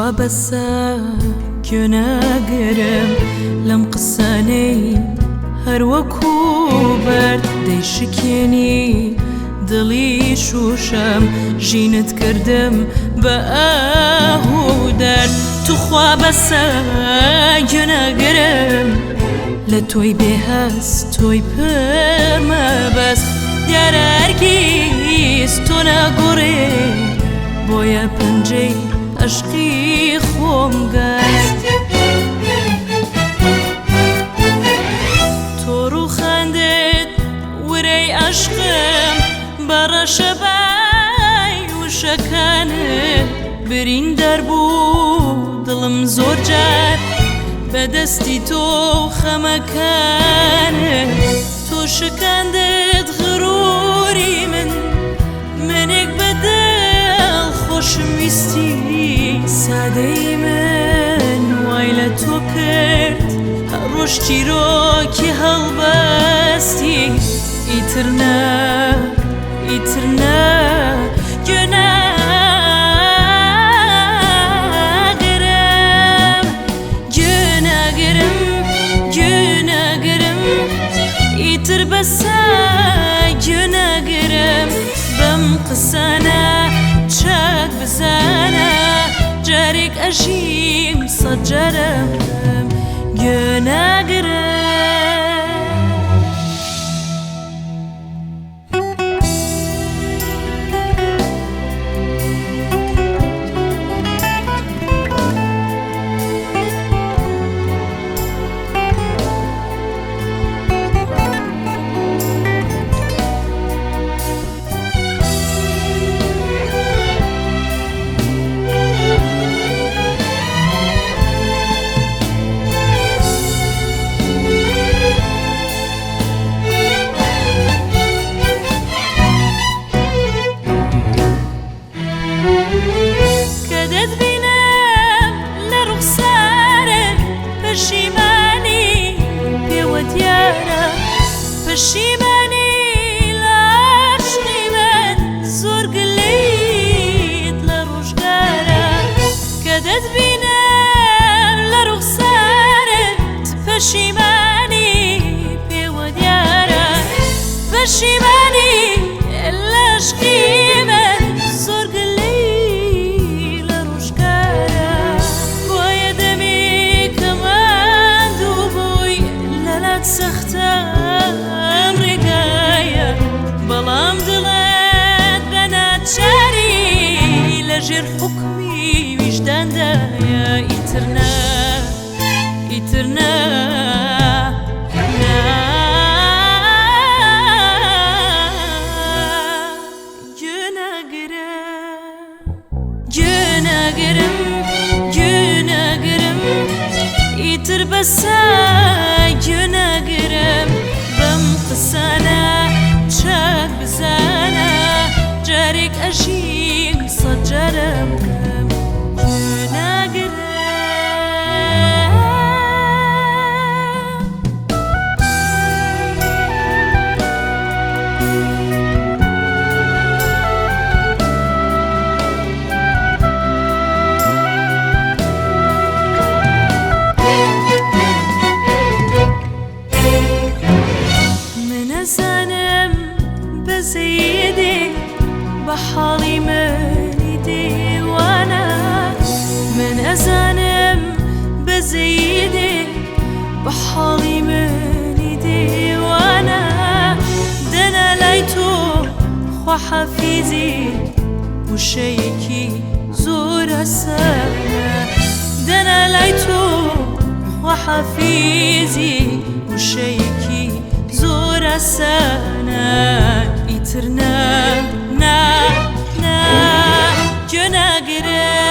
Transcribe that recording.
توخوا بسا گناگرم لم قساني هر وكو برد ديشكيني دلي شوشم جينت كردم بآهو درد توخوا بسا گناگرم لتوي بهس توي پر ما بس دیار هرگیز تو نگوری بویا پنجه عشقی خوم گست تو رو خندت وری عشقم برا شبای و شکانه برین در بود دلم زور جد بدستی تو خمکانه تو شکندت غروری منك بدل خوش میستی ساده من وایل تو کرد هر روشتی رو که هل بستی ایترنا گناگرم ایتر بسا گناگرم بم قسانا چاک بزانا جارك أجيم صجرم گناگرم پشیمانی لعشقی من زور گلید لروشگارا کدت بینم لرخسارت پشیمانی پیودیارا پشیمانی لعشقی من زور گلید لروشگارا بوی دمی کمان دو بوی لالت سخته بلام دلت بنات شاري لجر حكمي وجدان دايا إيترنا گناگرم إيتر بسا گناگرم بم قسانا چاک بزانا جارك أجيم صجرم سيدي بحالي ماني ديوانا من أزانم بزيدي بحالي ماني ديوانا دنا ليتو خو حفيزي وشيكي زور السنة دنا ليتو خو حفيزي وشيكي زور السنة إيترنا گناگرم